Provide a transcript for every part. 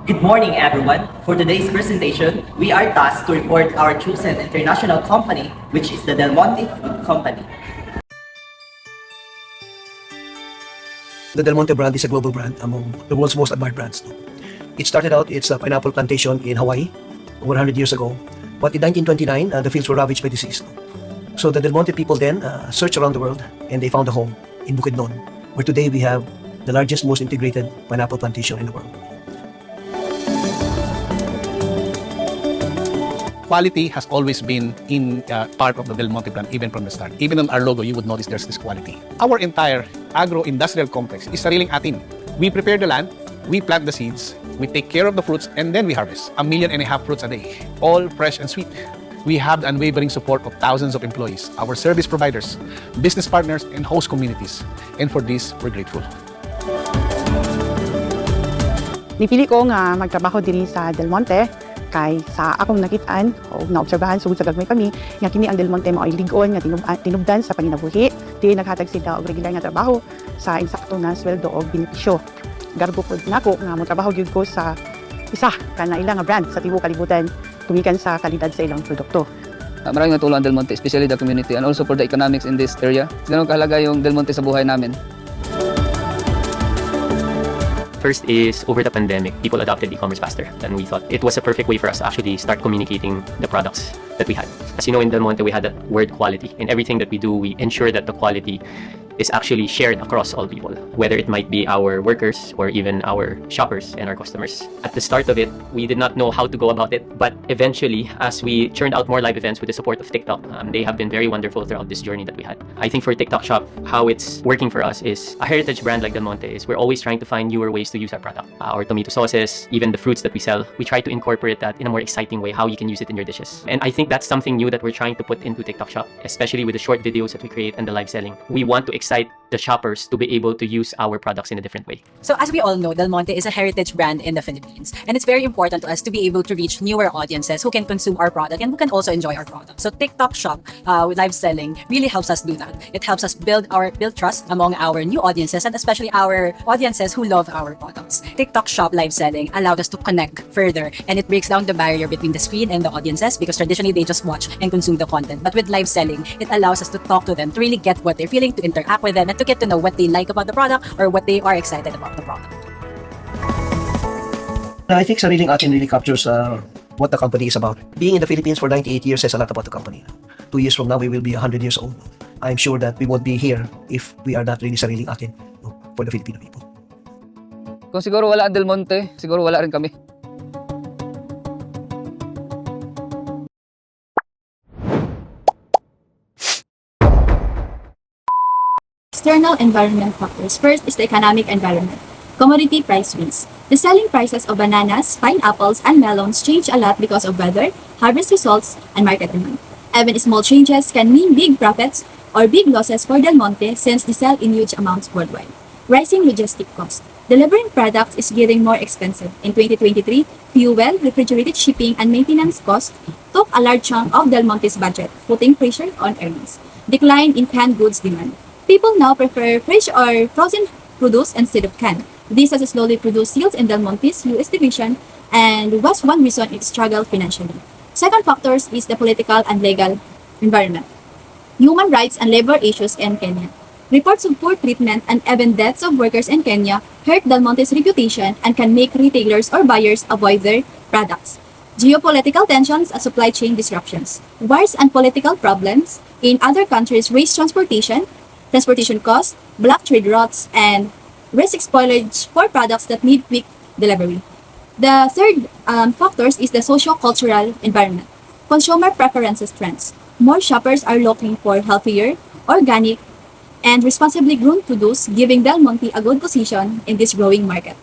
Good morning, everyone. For today's presentation, we are tasked to report our chosen international company, which is the Del Monte Food Company. The Del Monte brand is a global brand among the world's most admired brands. It started out its pineapple plantation in Hawaii over 100 years ago, but in 1929, the fields were ravaged by disease. So the Del Monte people then searched around the world and they found a home in Bukidnon, where today we have the largest, most integrated pineapple plantation in the world. Quality has always been in part of the Del Monte brand, even from the start. Even on our logo, you would notice there's this quality. Our entire agro-industrial complex is sariling atin. We prepare the land, we plant the seeds, we take care of the fruits, and then we harvest 1.5 million fruits a day, all fresh and sweet. We have the unwavering support of thousands of employees, our service providers, business partners, and host communities. And for this, we're grateful. Nipili ko nga magtrabaho diri sa Del Monte kay sa akong nakitaan o naobserbahan sugod sa gagmay kami nga kini ang Del Monte mao ay lig-on nga tinubdan sa panginabuhi di naghatag sila og regular nga trabaho sa insakto nga sweldo o benepisyo. Garbo pod nako nga motrabaho gyud ko sa isa kana ilang nga brand sa tibuok kalibutan tumikan sa kalidad sa ilang produkto. Maraming natulong ang Del Monte, especially the community and also for the economics in this area. Ganun kahalaga yung Del Monte sa buhay namin. First is, over the pandemic, people adopted e-commerce faster than we thought. It was a perfect way for us to actually start communicating the products that we had. As you know, in Del Monte, we had that word quality. In everything that we do, we ensure that the quality is actually shared across all people, whether it might be our workers or even our shoppers and our customers. At the start of it, we did not know how to go about it, but eventually, as we churned out more live events with the support of TikTok, they have been very wonderful throughout this journey that we had. I think for TikTok Shop, how it's working for us is a heritage brand like Del Monte is we're always trying to find newer ways to use our product. Our tomato sauces, even the fruits that we sell, we try to incorporate that in a more exciting way, how you can use it in your dishes. And I think that's something new that we're trying to put into TikTok Shop, especially with the short videos that we create and the live selling. We want to excite the shoppers to be able to use our products in a different way. So as we all know, Del Monte is a heritage brand in the Philippines. And it's very important to us to be able to reach newer audiences who can consume our product and who can also enjoy our product. So TikTok Shop with live selling really helps us do that. It helps us build trust among our new audiences and especially our audiences who love our products. TikTok Shop live selling allowed us to connect further and it breaks down the barrier between the screen and the audiences because traditionally they just watch and consume the content. But with live selling, it allows us to talk to them, to really get what they're feeling, to interact with them, and to get to know what they like about the product or what they are excited about the product. I think sariling atin really captures what the company is about. Being in the Philippines for 98 years says a lot about the company. 2 years from now, we will be 100 years old. I'm sure that we won't be here if we are not really sariling atin for the Filipino people. Kung siguro wala ang Del Monte, siguro wala rin kami. External environment factors. First is the economic environment. Commodity price swings. The selling prices of bananas, pineapples, and melons change a lot because of weather, harvest results, and market demand. Even small changes can mean big profits or big losses for Del Monte since they sell in huge amounts worldwide. Rising logistic cost. Delivering products is getting more expensive. In 2023, fuel, refrigerated shipping, and maintenance costs took a large chunk of Del Monte's budget, putting pressure on earnings. Decline in canned goods demand. People now prefer fresh or frozen produce instead of canned. This has slowly reduced sales in Del Monte's US division and was one reason it struggled financially. Second factor is the political and legal environment. Human rights and labor issues in Kenya. Reports of poor treatment and even deaths of workers in Kenya hurt Del Monte's reputation and can make retailers or buyers avoid their products. Geopolitical tensions and supply chain disruptions. Wars and political problems in other countries raise transportation costs, block trade routes, and risk spoilage for products that need quick delivery. The third factor is the socio-cultural environment. Consumer preferences trends. More shoppers are looking for healthier, organic, and responsibly grown produce, giving Del Monte a good position in this growing market.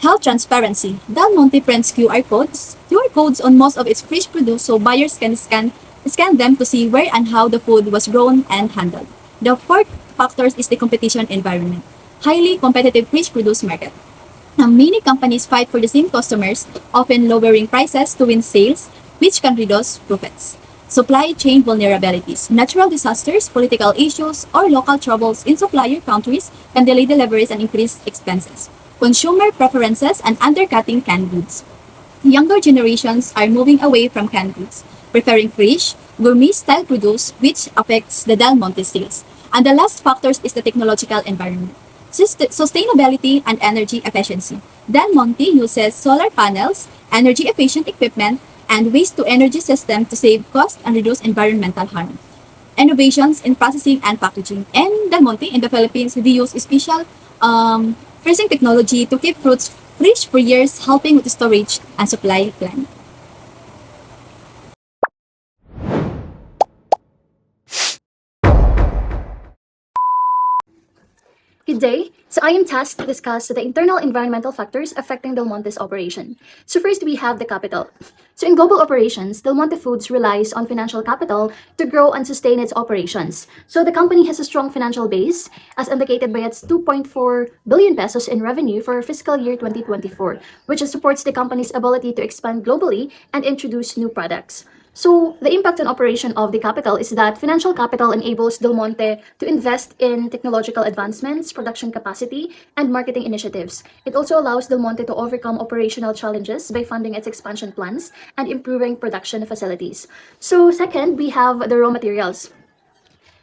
Health transparency. Del Monte prints QR codes on most of its fresh produce so buyers can scan them to see where and how the food was grown and handled. The fourth factor is the competition environment. Highly competitive fresh produce market. Many companies fight for the same customers, often lowering prices to win sales, which can reduce profits. Supply chain vulnerabilities. Natural disasters, political issues, or local troubles in supplier countries can delay deliveries and increase expenses. consumer preferences, and undercutting canned goods. Younger generations are moving away from canned goods, preferring fresh, gourmet-style produce, which affects the Del Monte sales. And the last factor is the technological environment. Sustainability and energy efficiency. Del Monte uses solar panels, energy-efficient equipment, and waste-to-energy system to save cost and reduce environmental harm. Innovations in processing and packaging. And Del Monte in the Philippines, we use special freezing technology to keep fruits fresh for years, helping with the storage and supply plan. Good day. So I am tasked to discuss the internal environmental factors affecting Del Monte's operation. So first we have the capital. So in global operations, Del Monte Foods relies on financial capital to grow and sustain its operations. So the company has a strong financial base, as indicated by its 2.4 billion pesos in revenue for fiscal year 2024, which supports the company's ability to expand globally and introduce new products. So the impact on operation of the capital is that financial capital enables Del Monte to invest in technological advancements, production capacity, and marketing initiatives. It also allows Del Monte to overcome operational challenges by funding its expansion plans and improving production facilities. So second, we have the raw materials.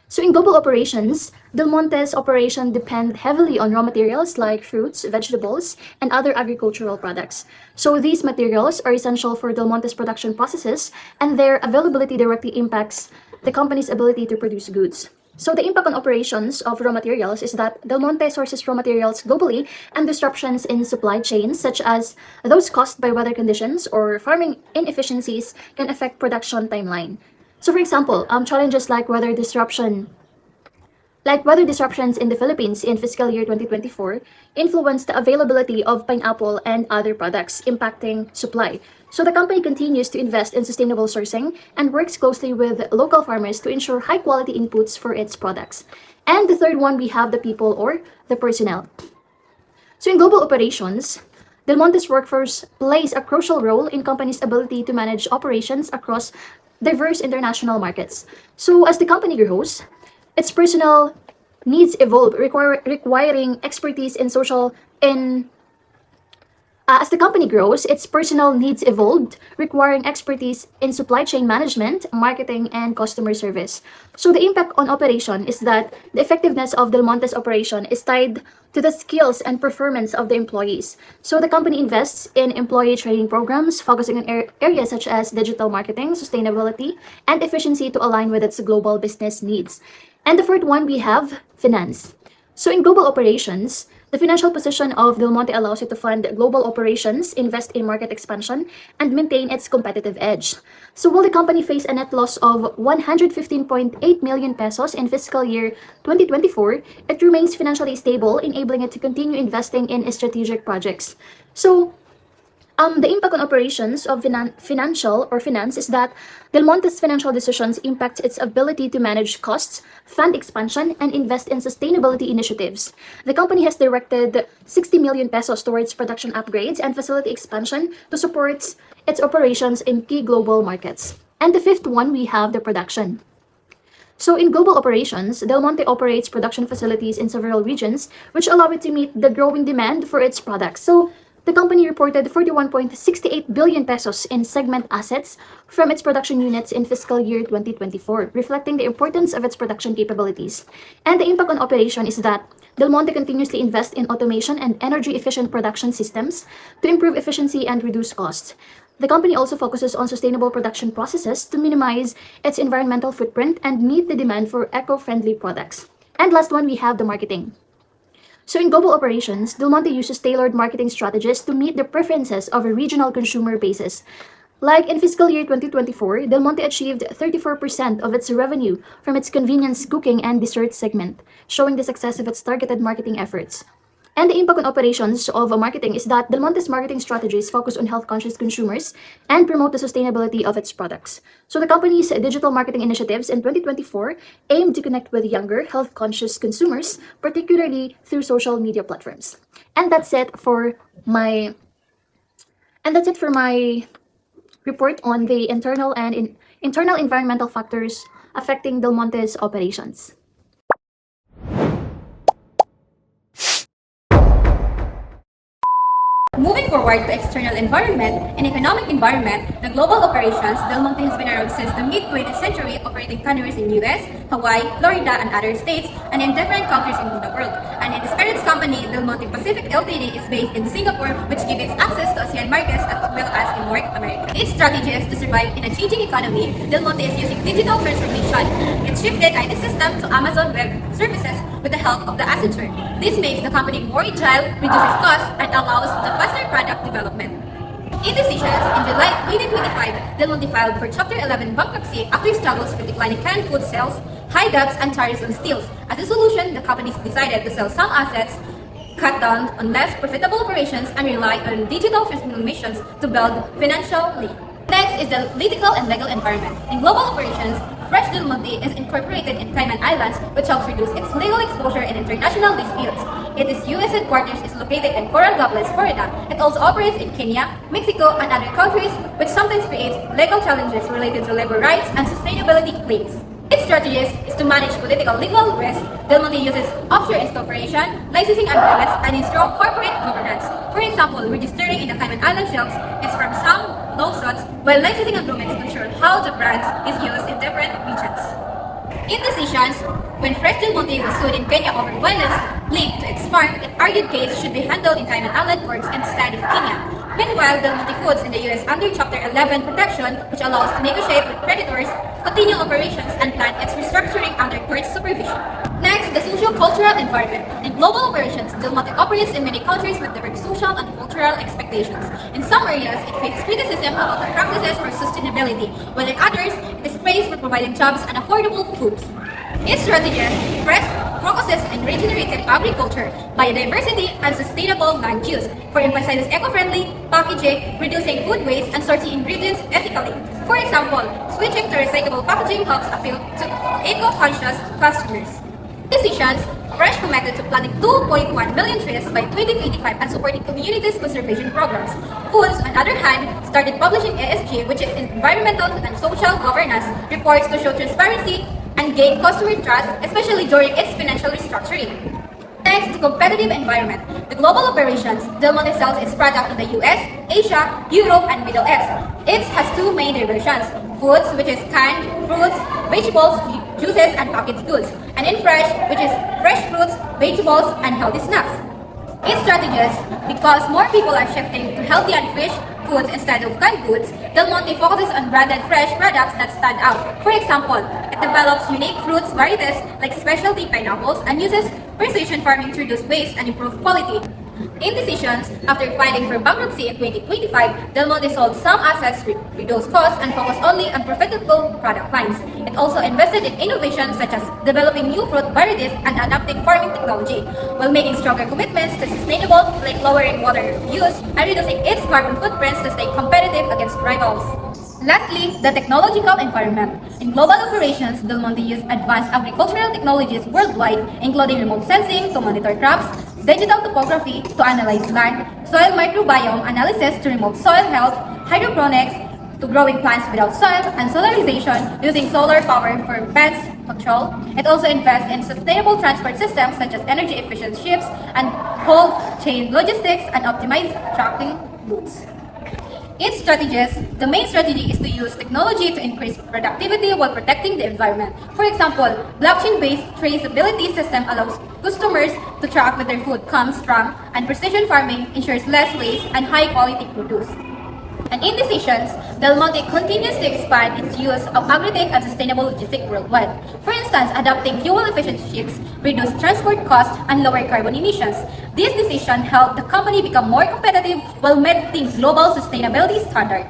So in global operations, Del Monte's operation depend heavily on raw materials like fruits, vegetables, and other agricultural products. So these materials are essential for Del Monte's production processes, and their availability directly impacts the company's ability to produce goods. So the impact on operations of raw materials is that Del Monte sources raw materials globally, and disruptions in supply chains, such as those caused by weather conditions or farming inefficiencies, can affect production timeline. So for example, challenges like weather disruptions in the Philippines in fiscal year 2024 influenced the availability of pineapple and other products, impacting supply. So the company continues to invest in sustainable sourcing and works closely with local farmers to ensure high quality inputs for its products. And the third one, we have the people or the personnel. So in global operations, Del Monte's workforce plays a crucial role in company's ability to manage operations across diverse international markets. So as the company grows, its personnel needs evolve, requiring expertise in social in as the company grows, its personnel needs evolved, requiring expertise in supply chain management, marketing, and customer service. So the impact on operation is that the effectiveness of Del Monte's operation is tied to the skills and performance of the employees. So the company invests in employee training programs, focusing on areas such as digital marketing, sustainability, and efficiency to align with its global business needs. And the third one, we have finance. So in global operations, the financial position of Del Monte allows it to fund global operations, invest in market expansion, and maintain its competitive edge. So while the company faced a net loss of 115.8 million pesos in fiscal year 2024, it remains financially stable, enabling it to continue investing in strategic projects. So the impact on operations of finance is that Del Monte's financial decisions impact its ability to manage costs, fund expansion, and invest in sustainability initiatives. The company has directed 60 million pesos towards production upgrades and facility expansion to support its operations in key global markets. And the fifth one, we have the production. So in global operations, Del Monte operates production facilities in several regions, which allow it to meet the growing demand for its products. So the company reported 41.68 billion pesos in segment assets from its production units in fiscal year 2024, reflecting the importance of its production capabilities. And the impact on operation is that Del Monte continuously invests in automation and energy-efficient production systems to improve efficiency and reduce costs. The company also focuses on sustainable production processes to minimize its environmental footprint and meet the demand for eco-friendly products. And last one, we have the marketing. So in global operations, Del Monte uses tailored marketing strategies to meet the preferences of a regional consumer bases. Like in fiscal year 2024, Del Monte achieved 34% of its revenue from its convenience cooking and dessert segment, showing the success of its targeted marketing efforts. And the impact on operations of marketing is that Del Monte's marketing strategies focus on health-conscious consumers and promote the sustainability of its products. So the company's digital marketing initiatives in 2024 aim to connect with younger, health-conscious consumers, particularly through social media platforms. And that's it for my report on the internal environmental factors affecting Del Monte's operations. Moving forward to external environment and economic environment, the global operations, Del Monte has been around since the mid-20th century, operating canneries in US, Hawaii, Florida, and other states, and in different countries in the world. And its parent company, Del Monte Pacific Ltd, is based in Singapore, which gives it access to ASEAN markets as well as in North America. Its strategy is to survive in a changing economy. Del Monte is using digital transformation. It shifted IT system to Amazon Web Services with the help of the Accenture. This makes the company more agile, reduces costs, and allows the faster product development. In decisions, in July 2025, Del Monte filed for Chapter 11 bankruptcy after struggles with declining canned food sales, high debts, and tariffs on steels. As a solution, the company decided to sell some assets, cut down on less profitable operations, and rely on digital transformations to build financially. Next is the political and legal environment. In global operations, Fresh Del Monte is incorporated in Cayman Islands, which helps reduce its legal exposure in international disputes. Its U.S. headquarters is located in Coral Gables, Florida. It also operates in Kenya, Mexico, and other countries, which sometimes creates legal challenges related to labor rights and sustainability claims. Its strategies is to manage political legal risk. Del Monte uses offshore incorporation, licensing agreements, and in strong corporate governance. For example, registering in the Cayman Island shelves is from some lawsuits, while licensing agreements ensure how the brand is used in different regions. In decisions, when Fresh Del Monte was sued in Kenya over violence linked to its farm, it argued case should be handled in Cayman Island courts instead of Kenya. Meanwhile, Del Monte Foods in the US under Chapter 11 protection, which allows to negotiate with creditors, continue operations, and plan its restructuring under court supervision. Next, the socio-cultural environment. In global operations, Del Monte operates in many countries with diverse social and cultural expectations. In some areas, it faces criticism about the practices for sustainability, while in others, it is praised for providing jobs and affordable foods. Its strategies focuses on regenerative agriculture, biodiversity, and sustainable land use, for emphasizes eco-friendly packaging, reducing food waste, and sourcing ingredients ethically. For example, switching to recyclable packaging helps appeal to eco-conscious customers. Decisions, Fresh committed to planting 2.1 million trees by 2025 and supporting communities' conservation programs. Foods, on the other hand, started publishing ESG, which is environmental and social governance, reports to show transparency and gain customer trust, especially during its financial restructuring. Next, competitive environment. The global operations, Del Monte sells its product in the US, Asia, Europe, and Middle East. It has two main diversions: foods, which is canned fruits, vegetables, juices, and packaged goods, and in fresh, which is fresh fruits, vegetables, and healthy snacks. Its strategies, because more people are shifting to healthy and fresh foods instead of canned goods, Del Monte focuses on branded fresh products that stand out. For example, it develops unique fruits varieties like specialty pineapples and uses precision farming to reduce waste and improve quality. In decisions, after filing for bankruptcy in 2025, Del Monte sold some assets, reduced costs, and focused only on profitable product lines. It also invested in innovations such as developing new fruit varieties and adapting farming technology, while making stronger commitments to sustainable, like lowering water use and reducing its carbon footprints to stay competitive against rivals. Lastly, the technological environment. In global operations, Del Monte uses advanced agricultural technologies worldwide, including remote sensing to monitor crops, digital topography to analyze land, soil microbiome analysis to remote soil health, hydroponics to growing plants without soil, and solarization using solar power for pest control. It also invests in sustainable transport systems such as energy-efficient ships and cold chain logistics and optimized tracking routes. Its strategies, the main strategy is to use technology to increase productivity while protecting the environment. For example, blockchain-based traceability system allows customers to track where their food comes from, and precision farming ensures less waste and high-quality produce. And in decisions, Del Monte continues to expand its use of agritech and sustainable logistics worldwide. For instance, adopting fuel-efficient ships, reduce transport costs, and lower carbon emissions. This decision helped the company become more competitive while meeting global sustainability standards.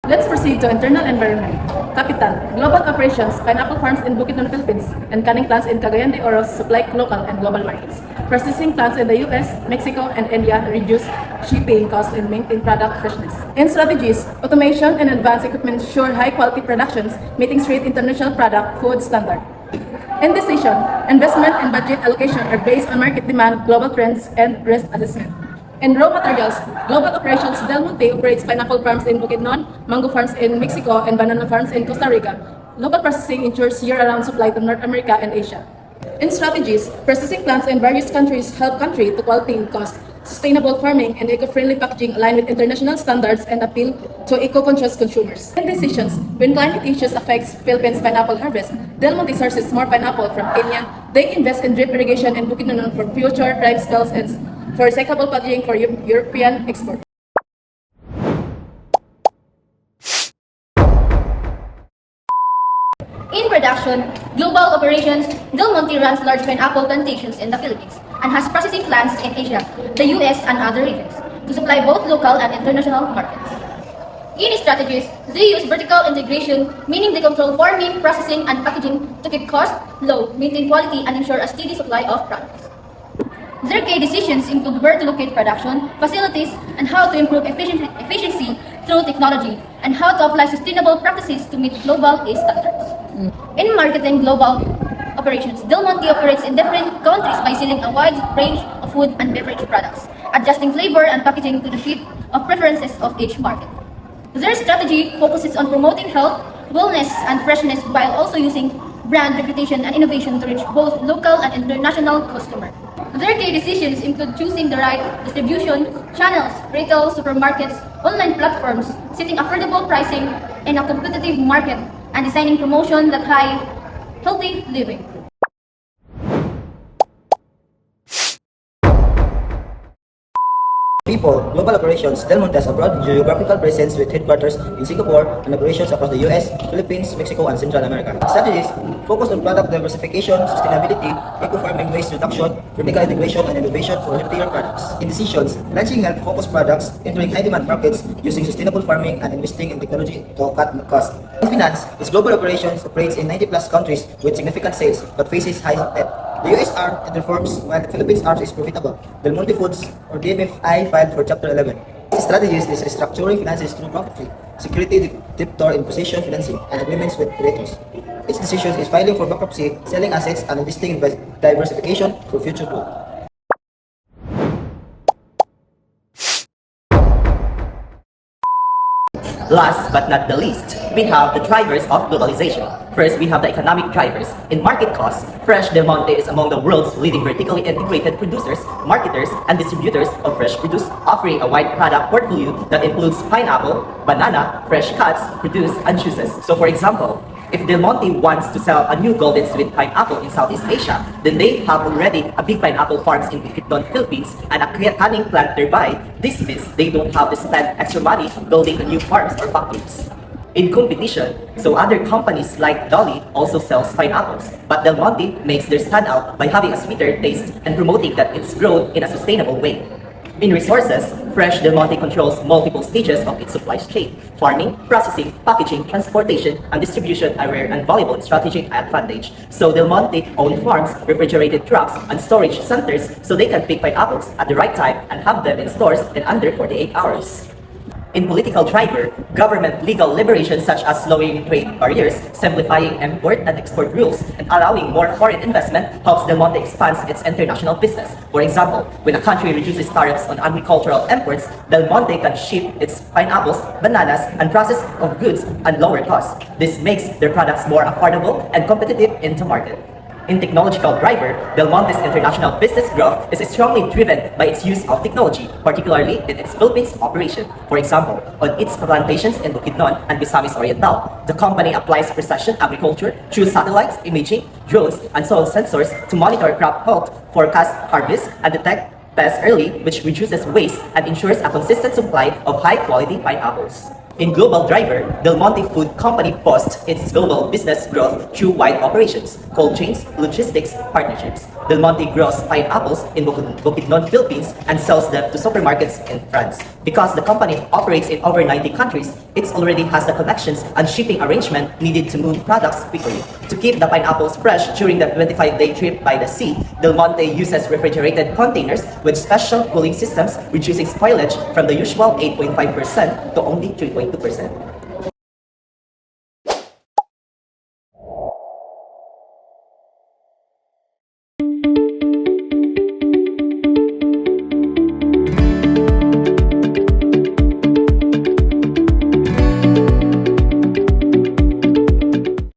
Let's proceed to internal environment. Capital, global operations, pineapple farms in Bukidnon, Philippines, and canning plants in Cagayan de Oro supply local and global markets. Processing plants in the US, Mexico, and India reduce shipping costs and maintain product freshness. In strategies, automation and advanced equipment ensure high-quality productions, meeting strict international product food standard. In decision, investment and budget allocation are based on market demand, global trends, and risk assessment. In raw materials, global operations, Del Monte operates pineapple farms in Bukidnon, mango farms in Mexico, and banana farms in Costa Rica. Local processing ensures year-round supply to North America and Asia. In strategies, processing plants in various countries help country to quality and cost, sustainable farming, and eco-friendly packaging align with international standards and appeal to eco-conscious consumers. In decisions, when climate issues affects Philippines pineapple harvest, Del Monte sources more pineapple from Kenya. They invest in drip irrigation and Bukidnon for future ripe spells and for recyclable packaging for European export. In production, global operations, Del Monte runs large pineapple plantations in the Philippines and has processing plants in Asia, the US, and other regions to supply both local and international markets. In strategies, they use vertical integration, meaning they control farming, processing, and packaging to keep costs low, maintain quality, and ensure a steady supply of products. Their key decisions include where to locate production, facilities, and how to improve efficiency through technology, and how to apply sustainable practices to meet global standards. In marketing global operations, Del Monte operates in different countries by selling a wide range of food and beverage products, adjusting flavor and packaging to the fit of preferences of each market. Their strategy focuses on promoting health, wellness, and freshness while also using brand reputation and innovation to reach both local and international customers. Their key decisions include choosing the right distribution channels, retail, supermarkets, online platforms, setting affordable pricing in a competitive market, and designing promotion that high healthy living. People, global operations, Del Monte has a broad geographical presence with headquarters in Singapore and operations across the US, Philippines, Mexico, and Central America. Strategies focus on product diversification, sustainability, eco-farming waste reduction, vertical integration, and innovation for healthier products. In decisions, launching health-focused products, entering high-demand markets, using sustainable farming, and investing in technology to cut costs. In finance, its global operations operates in 90-plus countries with significant sales but faces high debt. The USR reforms while the Philippines arms is profitable. Del Monte Foods or DMFI filed for Chapter 11. Its strategies is restructuring finances through profit, security debtor in position financing, and agreements with creditors. Its decisions is filing for bankruptcy, selling assets, and investing in diversification for future growth. Last but not the least, we have the drivers of globalization. First, we have the economic drivers. In market costs, Fresh Del Monte is among the world's leading vertically integrated producers, marketers, and distributors of fresh produce, offering a wide product portfolio that includes pineapple, banana, fresh cuts, produce, and juices. So for example, if Del Monte wants to sell a new golden sweet pineapple in Southeast Asia, then they have already a big pineapple farms in Bukidnon, Philippines, and a canning plant nearby. This means they don't have to spend extra money building new farms or factories. In competition, so other companies like Dolly also sells pineapples, but Del Monte makes their stand out by having a sweeter taste and promoting that it's grown in a sustainable way. In resources, Fresh Del Monte controls multiple stages of its supply chain. Farming, processing, packaging, transportation, and distribution are rare and valuable strategic advantage. So Del Monte owns farms, refrigerated trucks, and storage centers so they can pick pineapples at the right time and have them in stores in under 48 hours. In political driver, government legal liberation such as lowering trade barriers, simplifying import and export rules, and allowing more foreign investment helps Del Monte expand its international business. For example, when a country reduces tariffs on agricultural imports, Del Monte can ship its pineapples, bananas, and process of goods at lower costs. This makes their products more affordable and competitive in the market. In technological driver, Del Monte's international business growth is strongly driven by its use of technology, particularly in its Philippines operation. For example, on its plantations in Bukidnon and Misamis Oriental, the company applies precision agriculture through satellites, imaging, drones, and soil sensors to monitor crop health, forecast harvest, and detect pests early, which reduces waste and ensures a consistent supply of high-quality pineapples. In global driver, Del Monte Food Company boasts its global business growth through wide operations, cold chains, logistics, partnerships. Del Monte grows pineapples in Bukidnon, Philippines, and sells them to supermarkets in France. Because the company operates in over 90 countries, it already has the connections and shipping arrangement needed to move products quickly. To keep the pineapples fresh during the 25-day trip by the sea, Del Monte uses refrigerated containers with special cooling systems, reducing spoilage from the usual 8.5% to only 3.2%.